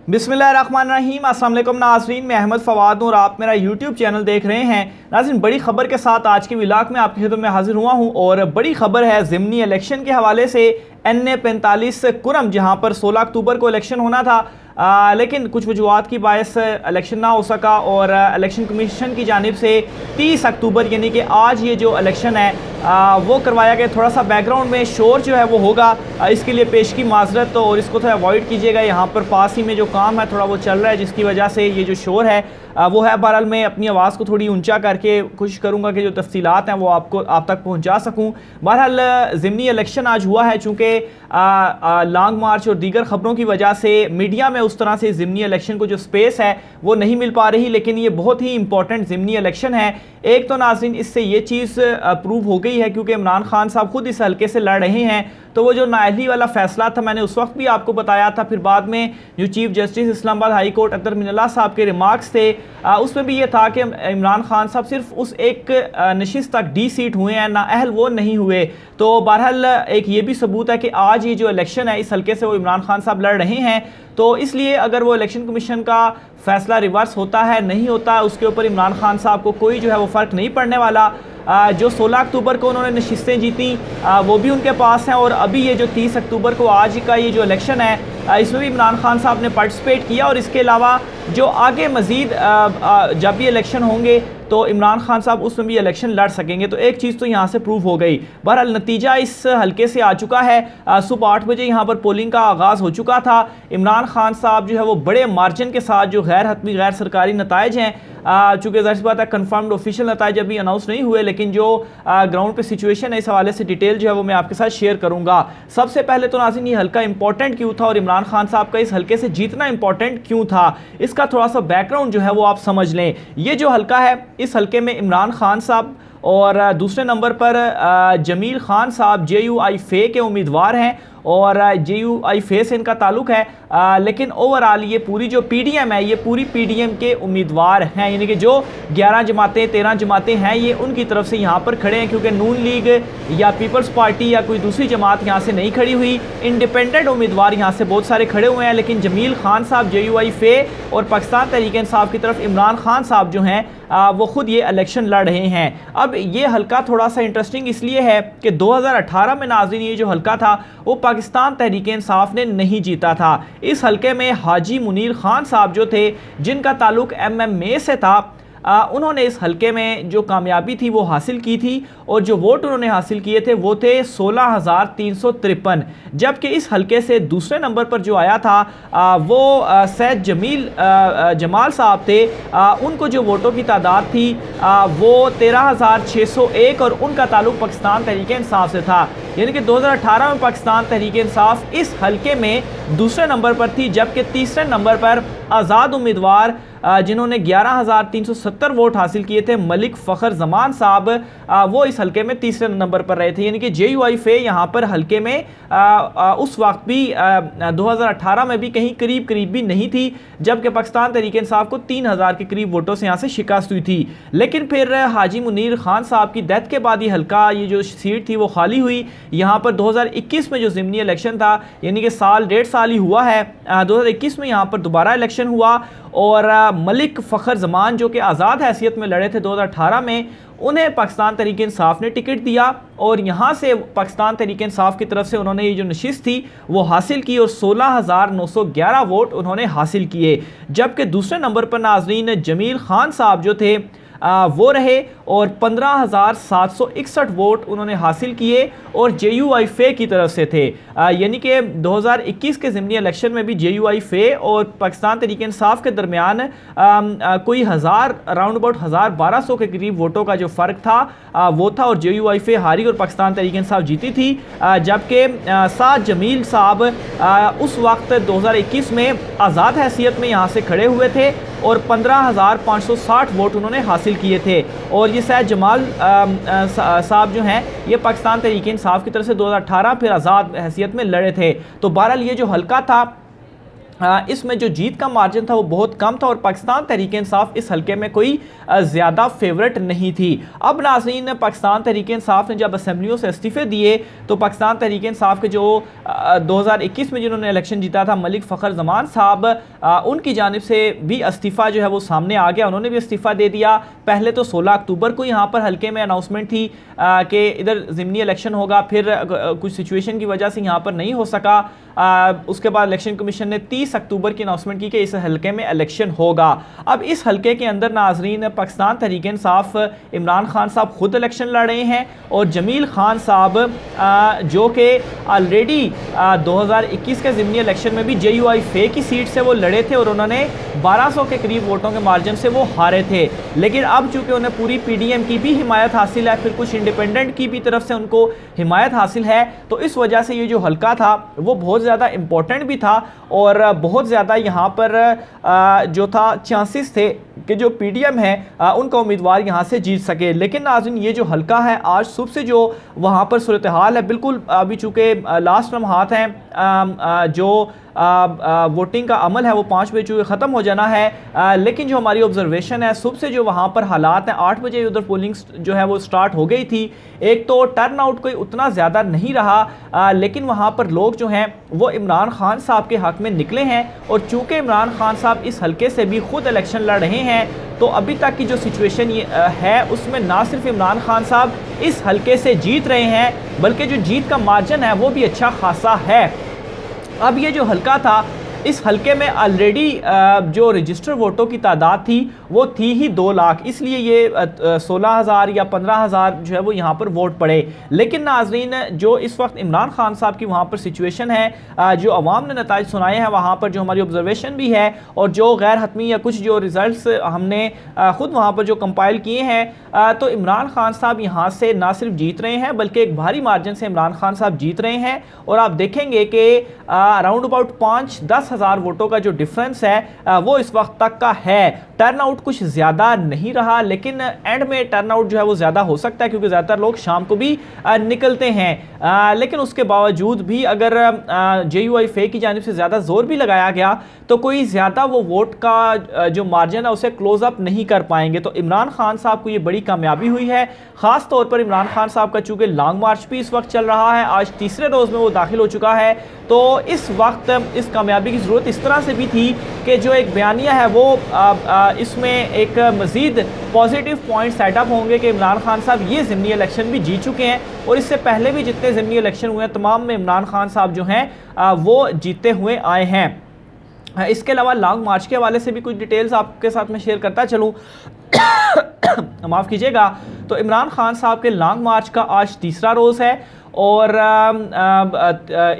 बिस्मिल्लाहिर्रहमानिर्रहीम। अस्सलाम वालेकुम नाज़रीन, मैं अहमद फवाद हूँ और आप मेरा यूट्यूब चैनल देख रहे हैं। नाज़रीन, बड़ी खबर के साथ आज के व्लॉग में आपकी खिदमत में हाजिर हुआ हूँ और बड़ी खबर है ज़िमनी इलेक्शन के हवाले से। NA 45 कुरम, जहाँ पर 16 अक्टूबर को इलेक्शन होना था, लेकिन कुछ वजूहात की बायस इलेक्शन ना हो सका और इलेक्शन कमीशन की जानिब से 30 अक्टूबर यानी कि आज ये जो इलेक्शन है वो करवाया गया। थोड़ा सा बैकग्राउंड में शोर जो है वो होगा, इसके लिए पेश की माजरत और इसको थोड़ा अवॉइड कीजिएगा। यहाँ पर पास ही में जो काम है थोड़ा वो चल रहा है, जिसकी वजह से ये जो शोर है वो है। बहरहाल मैं अपनी आवाज़ को थोड़ी ऊंचा करके कोशिश करूँगा कि जो तफसीलात हैं वो आप तक पहुँचा सकूँ। बहरहाल ज़िमनी इलेक्शन आज हुआ है, चूँकि लॉन्ग मार्च और दीगर ख़बरों की वजह से मीडिया में उस तरह से ज़िमनी इलेक्शन को जो स्पेस है वो नहीं मिल पा रही, लेकिन ये बहुत ही इंपॉर्टेंट ज़िमनी इलेक्शन है। एक तो नाज़रीन इससे ये चीज़ प्रूव हो गई है क्योंकि इमरान खान साहब खुद इस हल्के से लड़ रहे हैं, तो वो जो नाअहली वाला फैसला था मैंने उस वक्त भी आपको बताया था। फिर बाद में जो chief justice Islamabad high court Athar Minallah साहब के रिमार्क्स थे, उसमें भी ये था कि इमरान खान साहब सिर्फ उस एक नशिस्त तक डी सीट हुए हैं, नाअहल वो नहीं हुए। तो बहरहाल एक ये भी सबूत है कि आज ये जो इलेक्शन है इस हल्के से वो इमरान खान साहब लड़ रहे हैं। तो इसलिए अगर वो इलेक्शन कमीशन का फैसला रिवर्स होता है नहीं होता है, उसके ऊपर इमरान खान साहब को कोई जो है वो फ़र्क नहीं पड़ने वाला। जो 16 अक्टूबर को उन्होंने नशिस्तें जीती वो भी उनके पास हैं और अभी ये जो 30 अक्टूबर को आज का ये जो इलेक्शन है इसमें भी इमरान खान साहब ने पार्टिसिपेट किया। और इसके अलावा जो आगे मज़ीद जब भी इलेक्शन होंगे तो इमरान खान साहब उसमें भी इलेक्शन लड़ सकेंगे। तो एक चीज़ तो यहाँ से प्रूव हो गई। बहरहाल नतीजा इस हल्के से आ चुका है। सुबह 8 बजे यहाँ पर पोलिंग का आगाज़ हो चुका था। इमरान खान साहब जो है वो बड़े मार्जिन के साथ, जो गैर हतमी गैर सरकारी नताइज हैं, चूँकि ज़ाहिर सी बात है कन्फर्म्ड ऑफिशियल नताइज अभी अनाउंस नहीं हुए, लेकिन जो ग्राउंड पे सिचुएशन है इस हवाले से डिटेल जो है वो मैं आपके साथ शेयर करूँगा। सबसे पहले तो नाज़रीन ये हल्का इंपॉर्टेंट क्यों था और इमरान खान साहब का इस हल्के से जीतना इंपॉर्टेंट क्यों था, इसका थोड़ा सा बैकग्राउंड जो है वो आप समझ लें। ये जो हल्का है इस हल्के में इमरान खान साहब और दूसरे नंबर पर जमील खान साहब JUI फे के उम्मीदवार हैं और JUI फे से इनका ताल्लुक़ है, लेकिन ओवरऑल ये पूरी जो PDM है ये पूरी PDM के उम्मीदवार हैं, यानी कि जो 11 जमातें 13 जमातें हैं ये उनकी तरफ से यहाँ पर खड़े हैं, क्योंकि नून लीग या पीपल्स पार्टी या कोई दूसरी जमात यहाँ से नहीं खड़ी हुई। इंडिपेंडेंट उम्मीदवार यहाँ से बहुत सारे खड़े हुए हैं, लेकिन जमील खान साहब JUI फे और पाकिस्तान तहरीक इंसाफ की तरफ इमरान खान साहब जो हैं वो खुद ये इलेक्शन लड़ रहे हैं। अब ये हल्का थोड़ा सा इंटरेस्टिंग इसलिए है कि 2018 में नाज़रीन ये जो हल्का था वो पाकिस्तान तहरीक इंसाफ ने नहीं जीता था। इस हल्के में हाजी मुनीर खान साहब जो थे, जिनका ताल्लुक MMA से था, उन्होंने इस हल्के में जो कामयाबी थी वो हासिल की थी और जो वोट उन्होंने हासिल किए थे वो थे 16,353। जबकि इस हल्के से दूसरे नंबर पर जो आया था वो सैयद जमाल साहब थे। उनको जो वोटों की तादाद थी वो 13,601 और उनका ताल्लुक पाकिस्तान तहरीक इंसाफ से था। यानी कि 2018 में पाकिस्तान तहरीक इंसाफ इस हल्के में दूसरे नंबर पर थी, जबकि तीसरे नंबर पर आज़ाद उम्मीदवार जिन्होंने 11,370 वोट हासिल किए थे, मलिक फ़खर जमान साहब, वो इस हल्के में तीसरे नंबर पर रहे थे। यानी कि JUI फे यहाँ पर हल्के में उस वक्त भी 2018 में भी कहीं करीब भी नहीं थी, जबकि पाकिस्तान तहरीक इंसाफ को 3,000 के करीब वोटों से यहाँ से शिकस्त हुई थी। लेकिन फिर हाजी मुनीर खान साहब की डेथ के बाद ये हल्का, ये जो सीट थी वो खाली हुई। यहाँ पर 2021 में जो ज़िमनी इलेक्शन था, यानी कि डेढ़ साल ही हुआ है, 2021 में यहाँ पर दोबारा इलेक्शन हुआ और मलिक फ़खर जमान जो कि आज़ाद हैसियत में लड़े थे 2018 में, उन्हें पाकिस्तान तहरीक इंसाफ ने टिकट दिया और यहाँ से पाकिस्तान तहरीक इंसाफ की तरफ से उन्होंने ये जो नशिस्त थी वो हासिल की और 16,911 वोट उन्होंने हासिल किए। जबकि दूसरे नंबर पर नाज़रीन जमील खान साहब जो थे वो रहे और 15,761 वोट उन्होंने हासिल किए और JUI फे की तरफ से थे। यानी कि 2021 के ज़िमनी इलेक्शन में भी JUI फे और पाकिस्तान तहरीक इंसाफ के दरमियान कोई अराउंड अबाउट 1,1200 के करीब वोटों का जो फ़र्क था वो था और JUI फे हारी और पाकिस्तान तहरीक इंसाफ जीती थी। जबकि साद जमील साहब उस वक्त 2021 में आज़ाद हैसियत में यहाँ से खड़े हुए थे और 15,560 वोट उन्होंने हासिल किए थे। और ये सैयद जमाल साहब जो हैं ये पाकिस्तान तहरीक इंसाफ की तरफ से 2018 फिर आज़ाद हैसियत में लड़े थे। तो बहरहाल ये जो हल्का था इसमें जो जीत का मार्जिन था वो बहुत कम था और पाकिस्तान तहरीक इंसाफ इस हल्के में कोई ज़्यादा फेवरेट नहीं थी। अब नाज़रीन, पाकिस्तान तहरीक इंसाफ ने जब असेंबलियों से इस्तीफ़े दिए तो पाकिस्तान तहरीक इंसाफ के जो 2021 में जिन्होंने इलेक्शन जीता था मलिक फ़खर जमान साहब, उनकी जानिब से भी इस्तीफ़ा जो है वो सामने आ गया, उन्होंने भी इस्तीफ़ा दे दिया। पहले तो 16 अक्टूबर को यहाँ पर हल्के में अनाउंसमेंट थी कि इधर ज़िमनी इलेक्शन होगा, फिर कुछ सिचुएशन की वजह से यहाँ पर नहीं हो सका। उसके बाद इलेक्शन कमीशन ने 30 अक्टूबर की अनाउंसमेंट की कि इस हल्के में इलेक्शन होगा। अब इस हल्के के अंदर नाजरीन पाकिस्तान तहरीक इंसाफ इमरान खान साहब खुद इलेक्शन लड़ रहे हैं और जमील खान साहब जो कि ऑलरेडी 2021 के ज़िमनी इलेक्शन में भी JUI फे की सीट से वो लड़े थे और उन्होंने 1200 के करीब वोटों के मार्जिन से वो हारे थे। लेकिन अब चूँकि उन्हें पूरी PDM की भी हिमायत हासिल है, फिर कुछ इंडिपेंडेंट की भी तरफ से उनको हिमायत हासिल है, तो इस वजह से ये जो हल्का था वो बहुत ज़्यादा इम्पोर्टेंट भी था और बहुत ज़्यादा यहाँ पर जो था चांसेस थे कि जो PDM है उनका उम्मीदवार यहाँ से जीत सके। लेकिन नाज़रीन, ये जो हल्का है आज सुबह से जो वहाँ पर सूरत हाल है, बिल्कुल अभी चूँकि लास्ट लम्हात हैं, जो वोटिंग का अमल है वो 5 बजे चूँकि ख़त्म हो जाना है, लेकिन जो हमारी ऑब्जर्वेशन है सुबह से जो वहाँ पर हालात हैं, 8 बजे उधर पोलिंग जो है वो स्टार्ट हो गई थी। एक तो टर्न आउट कोई उतना ज़्यादा नहीं रहा, लेकिन वहाँ पर लोग जो हैं वो इमरान खान साहब के हक़ में निकले हैं और चूँकि इमरान खान साहब इस हल्के से भी खुद इलेक्शन लड़ रहे हैं, तो अभी तक की जो सिचुएशन है उसमें ना सिर्फ इमरान खान साहब इस हल्के से जीत रहे हैं बल्कि जो जीत का मार्जिन है वो भी अच्छा खासा है। अब ये जो हल्का था, इस हल्के में ऑलरेडी जो रजिस्टर वोटों की तादाद थी वो थी ही 2 लाख, इसलिए ये 16,000 या 15,000 जो है वो यहाँ पर वोट पड़े। लेकिन नाजरीन, जो इस वक्त इमरान खान साहब की वहाँ पर सिचुएशन है, जो अवाम ने नताइज सुनाए हैं वहाँ पर, जो हमारी ऑब्जर्वेशन भी है और जो गैर हतमी या कुछ जो रिज़ल्ट हमने ख़ुद वहाँ पर जो कंपाइल किए हैं, तो इमरान खान साहब यहाँ से ना सिर्फ जीत रहे हैं बल्कि एक भारी मार्जिन से इमरान खान साहब जीत रहे हैं। और आप देखेंगे कि अराउंड अबाउट 5-10 हज़ार वोटों का जो डिफरेंस है वो इस वक्त तक का है। टर्नआउट कुछ ज़्यादा नहीं रहा, लेकिन एंड में टर्नआउट जो है वो ज़्यादा हो सकता है क्योंकि ज़्यादातर लोग शाम को भी निकलते हैं। लेकिन उसके बावजूद भी अगर JUI फे की जानिब से ज़्यादा जोर भी लगाया गया तो कोई ज़्यादा वो वोट का जो मार्जिन है उसे क्लोज अप नहीं कर पाएंगे। तो इमरान खान साहब को ये बड़ी कामयाबी हुई है, ख़ास तौर पर इमरान खान साहब का चूँकि लॉन्ग मार्च भी इस वक्त चल रहा है, आज तीसरे रोज़ में वो दाखिल हो चुका है। तो इस वक्त इस कामयाबी की ज़रूरत इस तरह से भी थी कि जो एक बयानिया है वो इसमें एक मज़ीद पॉजिटिव पॉइंट सेटअप होंगे कि इमरान खान साहब ये ज़िमनी इलेक्शन भी जीत चुके हैं और इससे पहले भी जितने ज़िमनी इलेक्शन हुए हैं तमाम में इमरान खान साहब जो हैं वो जीते हुए आए हैं। इसके अलावा लॉन्ग मार्च के हवाले से भी कुछ डिटेल्स आपके साथ में शेयर करता चलूँ माफ़ कीजिएगा। तो इमरान खान साहब के लॉन्ग मार्च का आज तीसरा रोज़ है और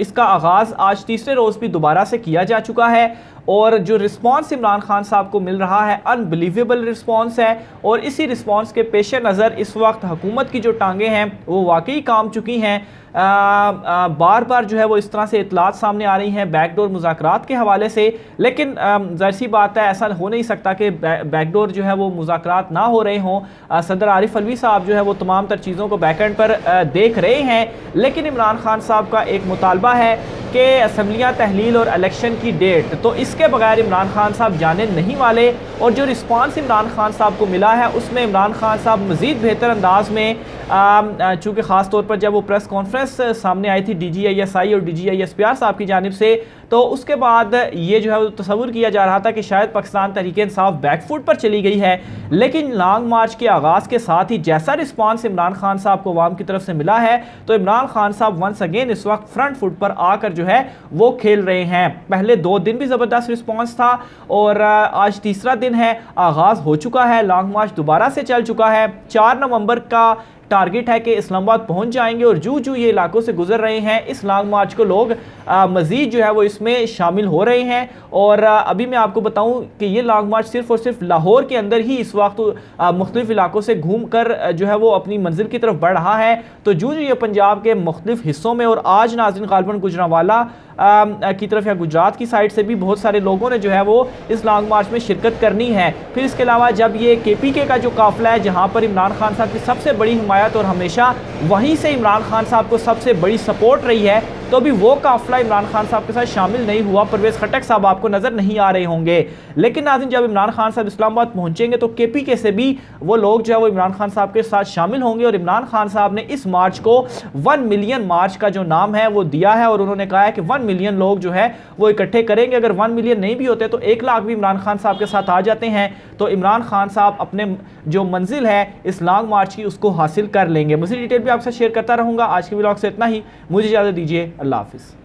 इसका आगाज़ आज तीसरे रोज़ भी दोबारा से किया जा चुका है और जो रिस्पांस इमरान खान साहब को मिल रहा है अनबिलीवेबल रिस्पांस है और इसी रिस्पांस के पेश नज़र इस वक्त हुकूमत की जो टांगें हैं वो वाकई काम चुकी हैं। बार बार जो है वो इस तरह से इतलात सामने आ रही हैं बैकडोर मुज़ाकरात के हवाले से, लेकिन ज़ाहिर सी बात है ऐसा हो नहीं सकता कि बैकडोर जो है वो मुज़ाकरात ना हो रहे हों। सदर आरिफ अलवी साहब जो है वो तमाम तर चीज़ों को बैकएंड पर देख रहे हैं, लेकिन इमरान खान साहब का एक मुतालबा है कि असम्बलियाँ तहलील और इलेक्शन की डेट, तो इसके बगैर इमरान खान साहब जाने नहीं वाले। और जो रिस्पांस इमरान खान साहब को मिला है उसमें इमरान खान साहब मज़ीद बेहतर अंदाज में, चूँकि ख़ास तौर पर जब वो प्रेस कॉन्फ्रेंस सामने आई थी DGI-SI और DGI-SPR साहब की जानिब से, तो उसके बाद ये जो है वो तस्वुर किया जा रहा था कि शायद पाकिस्तान तहरीक इंसाफ बैकफुट पर चली गई है। लेकिन लॉन्ग मार्च के आगाज़ के साथ ही जैसा रिस्पांस इमरान खान साहब को अवाम की तरफ से मिला है तो इमरान खान साहब वंस अगेन इस वक्त फ्रंट फुट पर आकर जो है वो खेल रहे हैं। पहले 2 दिन भी ज़बरदस्त रिस्पांस था और आज तीसरा दिन है, आगाज़ हो चुका है, लॉन्ग मार्च दोबारा से चल चुका है। 4 नवंबर का टारगेट है कि इस्लामाबाद पहुंच जाएंगे और जो जो ये इलाकों से गुजर रहे हैं इस लॉन्ग मार्च को लोग मज़ीद जो है वो इसमें शामिल हो रहे हैं। और अभी मैं आपको बताऊं कि ये लॉन्ग मार्च सिर्फ़ और सिर्फ लाहौर के अंदर ही इस वक्त मुख्तलिफ इलाकों से घूम कर जो है वो अपनी मंजिल की तरफ बढ़ रहा है। तो जो जो ये पंजाब के मुख्तलिफ हिस्सों में और आज नाज़रीन गालिबन गुजरांवाला की तरफ या गुजरात की साइड से भी बहुत सारे लोगों ने जो है वो इस लॉन्ग मार्च में शिरकत करनी है। फिर इसके अलावा जब ये KPK का जो काफ़िला है जहाँ पर इमरान खान साहब की सबसे बड़ी हिमायत और हमेशा वहीं से इमरान खान साहब को सबसे बड़ी सपोर्ट रही है, तो भी वो काफिला इमरान खान साहब के साथ शामिल नहीं हुआ। परवेज खटक साहब आपको नजर नहीं आ रहे होंगे। लेकिन नाज़रीन, जब इमरान खान साहब इस्लामाबाद पहुंचेंगे तो KPK से भी वो लोग जो है वो इमरान खान साहब के साथ शामिल होंगे। और इमरान खान साहब ने इस मार्च को 1 मिलियन मार्च का जो नाम है वो दिया है, और उन्होंने कहा है कि 1 मिलियन लोग जो है वो इकट्ठे करेंगे। अगर 1 मिलियन नहीं भी होते तो 1 लाख भी इमरान खान साहब के साथ आ जाते हैं तो इमरान खान साहब अपने जो मंजिल है इस लॉन्ग मार्च की उसको हासिल कर लेंगे। मज़ीद डिटेल भी आपसे शेयर करता रहूंगा। आज के व्लॉग से इतना ही, मुझे इजाज़त दीजिए। अल्लाह हाफिज़।